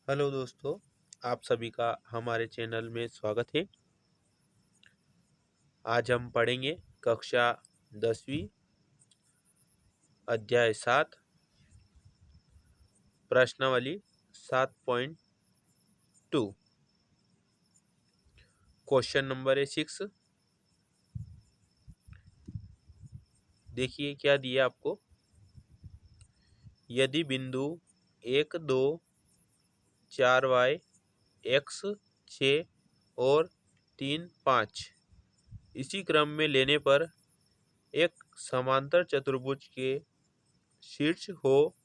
Hello दोस्तों, आप सभी का हमारे चैनल में स्वागत है। आज हम पढ़ेंगे कक्षा 10वीं अध्याय 7 प्रश्नावली 7.2। क्वेश्चन नंबर है 6। देखिए क्या दिया आपको। यदि बिंदु 1 2 4y x 6 और 3 5 इसी क्रम में लेने पर एक समांतर चतुर्भुज के शीर्ष हो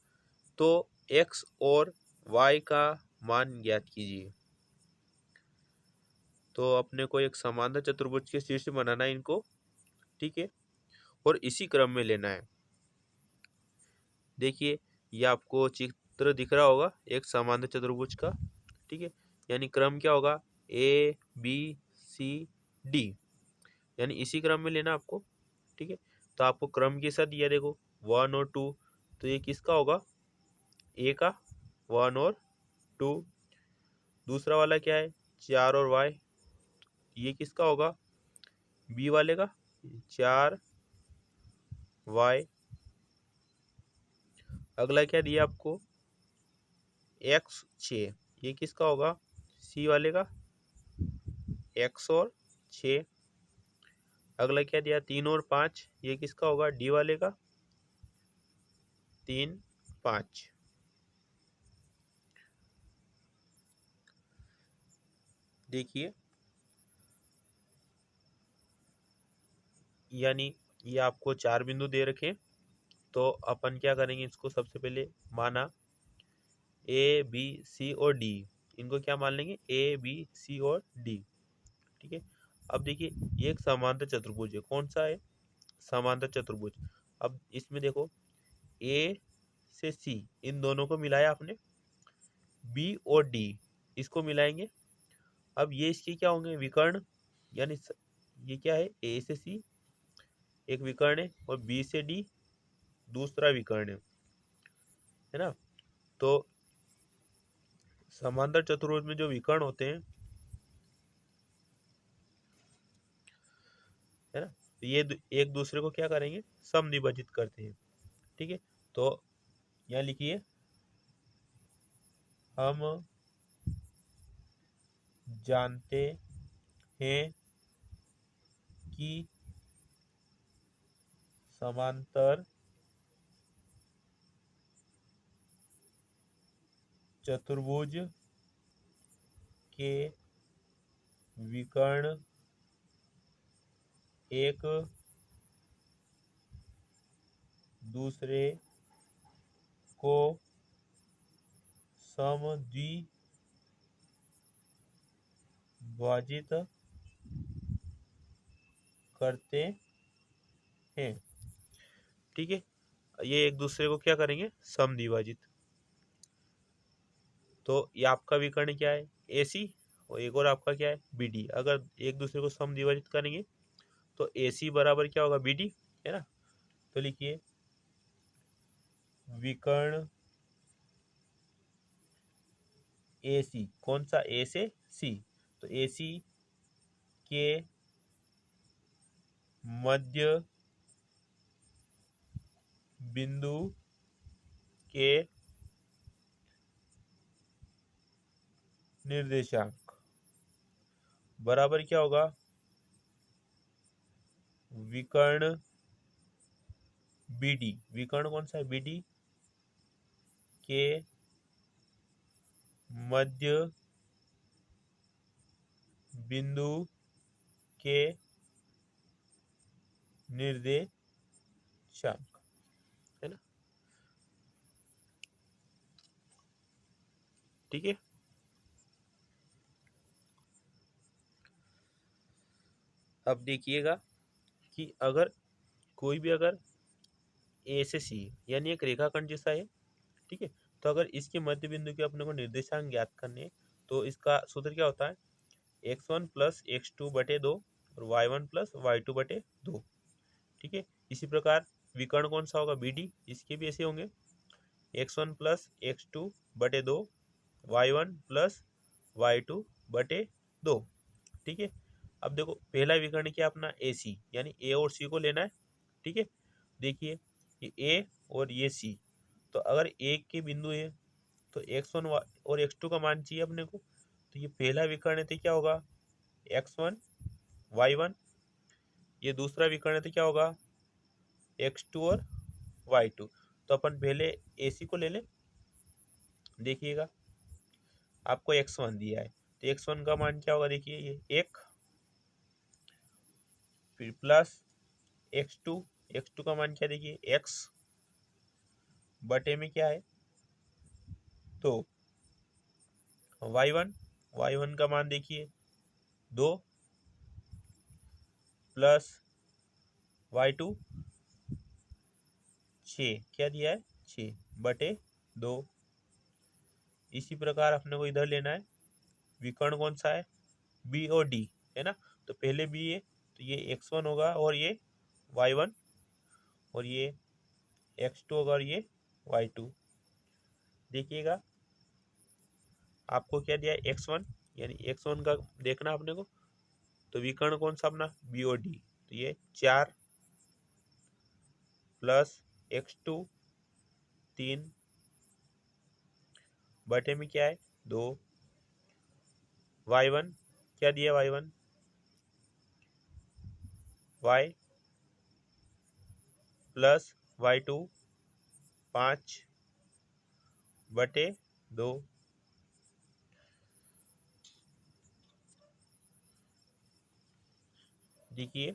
तो x और y का मान ज्ञात कीजिए। तो अपने को एक समांतर चतुर्भुज के शीर्ष बनाना है इनको, ठीक है, और इसी क्रम में लेना है। देखिए ये आपको चित्र दिख रहा होगा एक समांतर चतुर्भुज का, ठीक है। यानी क्रम क्या होगा, ए बी सी डी, यानी इसी क्रम में लेना आपको, ठीक है। तो आपको क्रम के साथ दिया, देखो 1 और 2, तो ये किसका होगा, ए का 1 और 2। दूसरा वाला क्या है, 4 और y, ये किसका होगा, बी वाले का 4 y। अगला क्या दिया आपको, x 6, ये किसका होगा, सी वाले का x और 6। अगला क्या दिया, 3 और 5, ये किसका होगा, डी वाले का 3 5। देखिए यानी ये आपको 4 बिंदु दे रखे, तो अपन क्या करेंगे, इसको सबसे पहले माना ए बी सी और डी, इनको क्या मान लेंगे, ए बी सी और डी, ठीक है। अब देखिए ये एक समांतर चतुर्भुज है, कौन सा है, समांतर चतुर्भुज। अब इसमें देखो ए से सी इन दोनों को मिलाया आपने, बी और डी इसको मिलाएंगे। अब ये इसके क्या होंगे, विकर्ण, यानी ये क्या है, ए से सी एक विकर्ण है और बी से डी दूसरा विकर्ण है ना। तो समांतर चतुर्भुज में जो विकर्ण होते हैं, है ना, तो ये एक दूसरे को क्या करेंगे, समद्विभाजित करते हैं, ठीक है। तो यहाँ लिखिए, हम जानते हैं कि समांतर चतुर्भुज के विकर्ण एक दूसरे को समद्विभाजित करते हैं, ठीक है। ये एक दूसरे को क्या करेंगे, समद्विभाजित। तो ये आपका विकर्ण क्या है, ए सी, और एक और आपका क्या है, बी डी। अगर एक दूसरे को समद्विभाजित करेंगे तो ए सी बराबर क्या होगा, बी डी, है ना। तो लिखिए विकर्ण ए सी, कौन सा, ए से सी, तो ए सी के मध्य बिंदु के निर्देशांक बराबर क्या होगा, विकर्ण बी डी, विकर्ण कौन सा है, बी डी के मध्य बिंदु के निर्देशांक, है ना, ठीक है। अब देखिएगा कि अगर कोई भी अगर ए से सी यानी एक रेखाखंड जैसा है, ठीक है, तो अगर इसके मध्य बिंदु के अपने को निर्देशांक ज्ञात करने हैं, तो इसका सूत्र क्या होता है, x1 प्लस x2 बटे 2 और y1 प्लस y2 बटे 2, ठीक है। इसी प्रकार विकर्ण कौन सा होगा, बी डी, इसके भी ऐसे होंगे, x1 प्लस x2 बटे 2 y1 प्लस y2 बटे 2। ठीक है, अब देखो पहला विकर्ण क्या अपना ए सी, यानी ए और सी को लेना है। ठीक है, देखिए ये ए और ये सी, तो अगर एक के बिंदु है तो x1 और x2 का मान चाहिए अपने को। तो ये पहला विकर्ण है तो क्या होगा x1 y1, ये दूसरा विकर्ण है तो क्या होगा x2 और y2। तो अपन पहले ए सी को ले लें। देखिएगा आपको x1 दिया है तो x1 का मान क्या होगा, देखिए ये एक, फिर प्लस x2, x2 का मान क्या देखिए x बटे में क्या है तो y1, y1 का मान देखिए 2 प्लस y2 6, क्या दिया है 6 बटे 2। इसी प्रकार अपने को इधर लेना है विकर्ण कौन सा है बी और डी, है ना। तो पहले बी है तो ये x1 होगा और ये y1, और ये x2 होगा और ये y2। देखिएगा आपको क्या दिया है x1, यानी x1 का देखना अपने को। तो विकर्ण कौन सा अपना बी और डी, तो ये 4 प्लस x2 3 बटे में क्या है 2। y1 क्या दिया y1 y प्लस y2 5 बटे 2। देखिए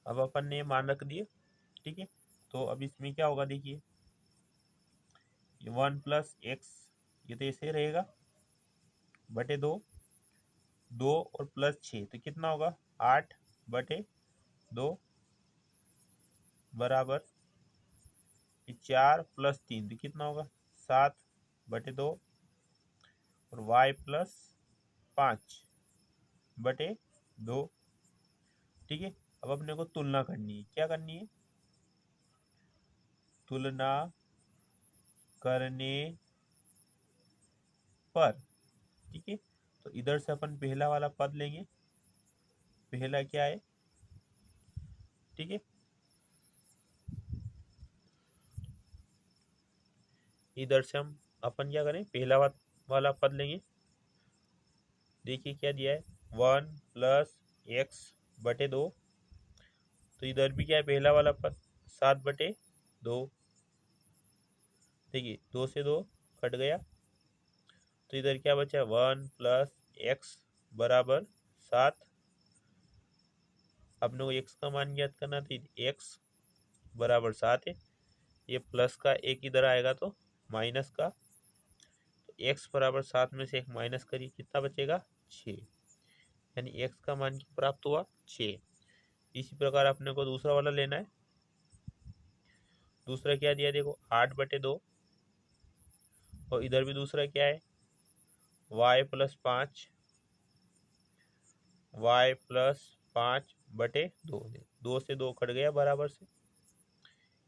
अब अपन ने मान रख दिए। ठीक है, तो अब इसमें क्या होगा देखिए ये 1 प्लस एक्स, ये तो ऐसे ही रहेगा बटे 2, 2 और प्लस 6 तो कितना होगा 8 बटे 2 बराबर 4 प्लस 3 तो कितना होगा 7 बटे 2, और y प्लस 5 बटे 2। ठीक है, अब अपने को तुलना करनी है, क्या करनी है तुलना करने पर। ठीक है, तो इधर से अपन पहला वाला पद लेंगे, पहला क्या है। ठीक है, इधर से हम अपन क्या करें पहला वाला पद लेंगे। देखिए क्या दिया है 1 प्लस एक्स बटे 2, तो इधर भी क्या है पहला वाला पद 7 बटे 2। देखिए 2 से 2 कट गया, तो इधर क्या बचा 1 प्लस एक्स बराबर 7। अपने को एक्स का मान ज्ञात करना था, एक्स बराबर 7 है। ये प्लस का एक इधर आएगा तो माइनस का, तो एक्स बराबर 7 में से एक माइनस करिए कितना बचेगा 6, यानी एक्स का मान क्या प्राप्त हुआ 6। इसी प्रकार अपने को दूसरा वाला लेना है। दूसरा क्या दिया देखो 8 बटे 2, और इधर भी दूसरा क्या है y प्लस 5, y प्लस 5 बटे 2, 2 से 2 कट गया बराबर से,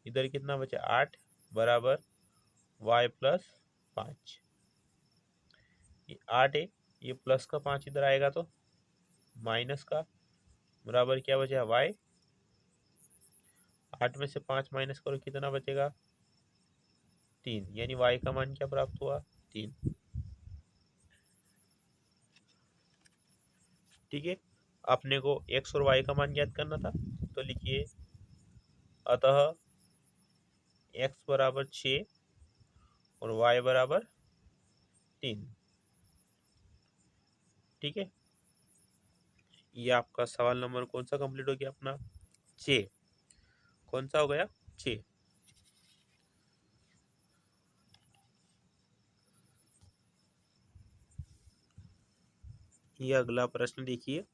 इधर कितना बचा 8 बराबर y प्लस 5। ये 8 है, ये प्लस का 5 इधर आएगा तो माइनस का बराबर क्या बचा y, 8 में से 5 माइनस करो कितना बचेगा 3, यानी y का मान क्या प्राप्त हुआ 3। ठीक है, अपने को x और y का मान ज्ञात करना था, तो लिखिए अतः x बराबर 6 और y बराबर 3। ठीक है, ये आपका सवाल नंबर कौन सा कंप्लीट हो गया अपना 6, कौन सा हो गया 6। ये अगला प्रश्न देखिए,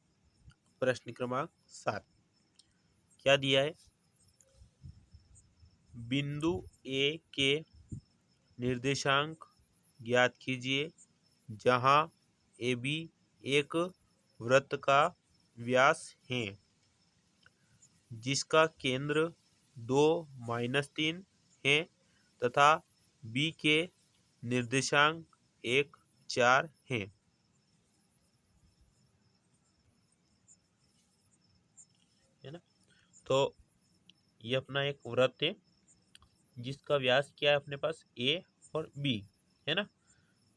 प्रश्न क्रमांक 7 क्या दिया है बिंदु ए के निर्देशांक ज्ञात कीजिए जहां ए बी एक वृत्त का व्यास है जिसका केंद्र 2 - 3 है तथा बी के निर्देशांक 1 4 है ना। तो ये अपना एक वृत्त है जिसका व्यास क्या है अपने पास ए और बी है ना।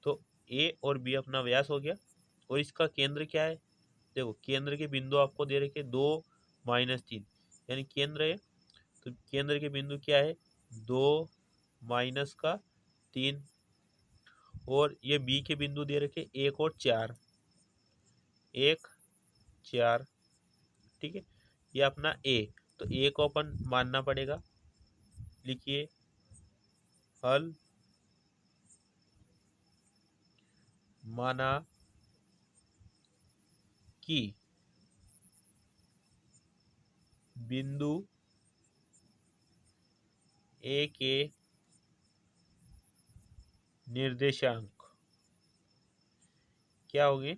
तो ए और बी अपना व्यास हो गया और इसका केंद्र क्या है। देखो केंद्र के बिंदु आपको दे रखे 2-3 यानी केंद्र है। तो केंद्र के बिंदु क्या है 2-3 और ये बी के बिंदु दे रखे 1 और 4 1 4 ठीक है। ये अपना ए तो ए को अपन मानना पड़ेगा। लिखिए हल माना कि बिंदु ए के निर्देशांक क्या होंगे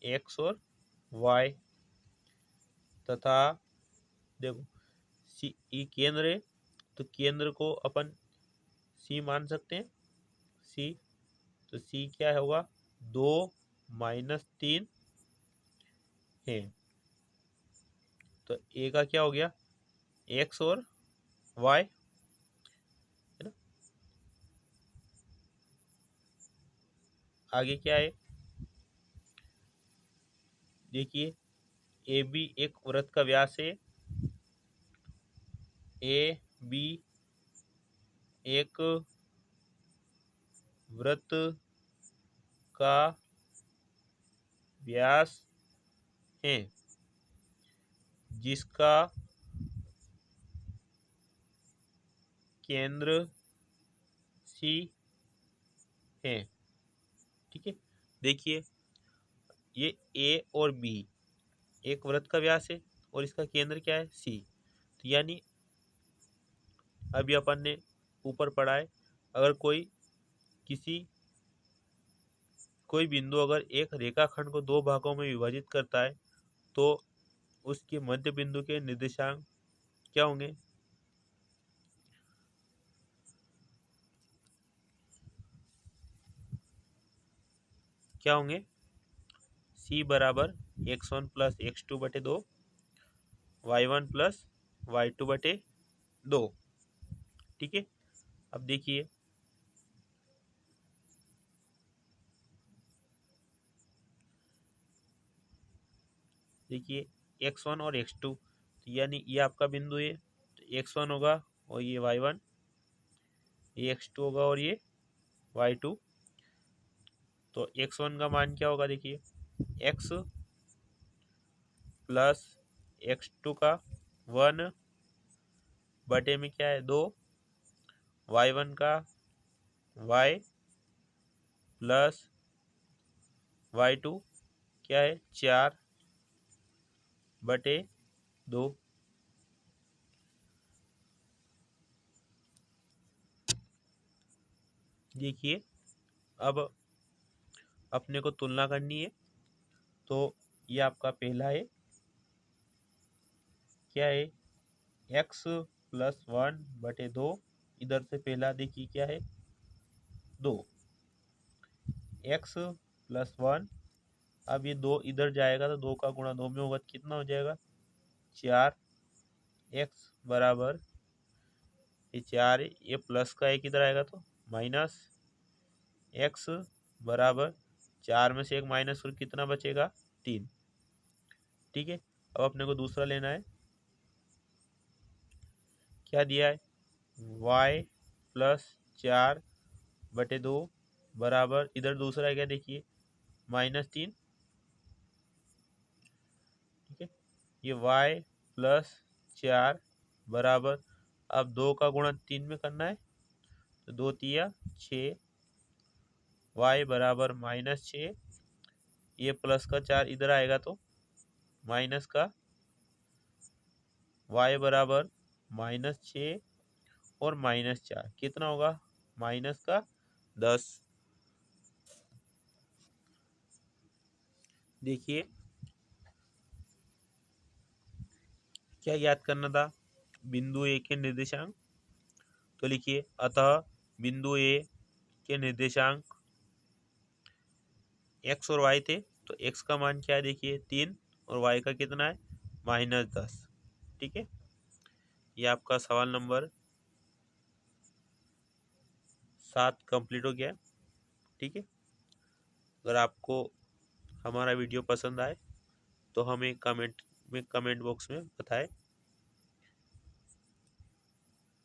एक्स और वाई तथा देखो सी ई केंद्र है तो केंद्र को अपन सी मान सकते हैं सी। तो सी क्या होगा 2-3 है। तो ए का क्या हो गया एक्स और वाई है ना। आगे क्या है देखिए ए बी एक वृत्त का व्यास है। ए बी एक वृत्त का व्यास है जिसका केंद्र सी है ठीक है। देखिए ये ए और बी एक वृत्त का व्यास है और इसका केंद्र क्या है सी। तो यानी अभी अपन ने ऊपर पढ़ा है अगर कोई बिंदु अगर एक रेखाखंड को दो भागों में विभाजित करता है तो उसके मध्य बिंदु के निर्देशांक क्या होंगे। क्या होंगे सी बराबर x1 प्लस x2 बटे 2 y1 प्लस y2 बटे 2 ठीक है। अब देखिए x1 और x2 तो यानी ये आपका बिंदु है तो x1 होगा और ये y1 ये x2 होगा और ये y2। तो x1 का मान क्या होगा देखिए x प्लस x2 का 1 बटे में क्या है 2 y1 का y प्लस y2 क्या है 4 बटे 2। देखिए अब अपने को तुलना करनी है तो ये आपका पहला है क्या है x प्लस 1 बटे 2 इधर से पहला देखिए क्या है 2 x प्लस 1। अब ये 2 इधर जाएगा तो 2 का गुणा 2 में होगा कितना हो जाएगा 4 x बराबर ये 4 ये प्लस का एक इधर आएगा तो माइनस x बराबर 4 में से एक माइनस फिर कितना बचेगा 3 ठीक है। अब अपने को दूसरा लेना है क्या दिया है y प्लस 4 बटे 2 बराबर इधर दूसरा है क्या देखिए -3 ठीक है। ये y प्लस 4 बराबर अब 2 का गुणा 3 में करना है तो 2 तिया 6 y बराबर -6 ये प्लस का 4 इधर आएगा तो माइनस का y बराबर -6 और -4 कितना होगा माइनस का 10। देखिए क्या याद करना था बिंदु ए के निर्देशांक तो लिखिए अतः बिंदु ए के निर्देशांक एक्स और वाई थे, तो एक्स का मान क्या है देखिए 3, और वाई का कितना है -10। ठीक है, ये आपका सवाल नंबर 7 कंप्लीट हो गया। ठीक है, अगर आपको हमारा वीडियो पसंद आए तो हमें कमेंट बॉक्स में बताएं।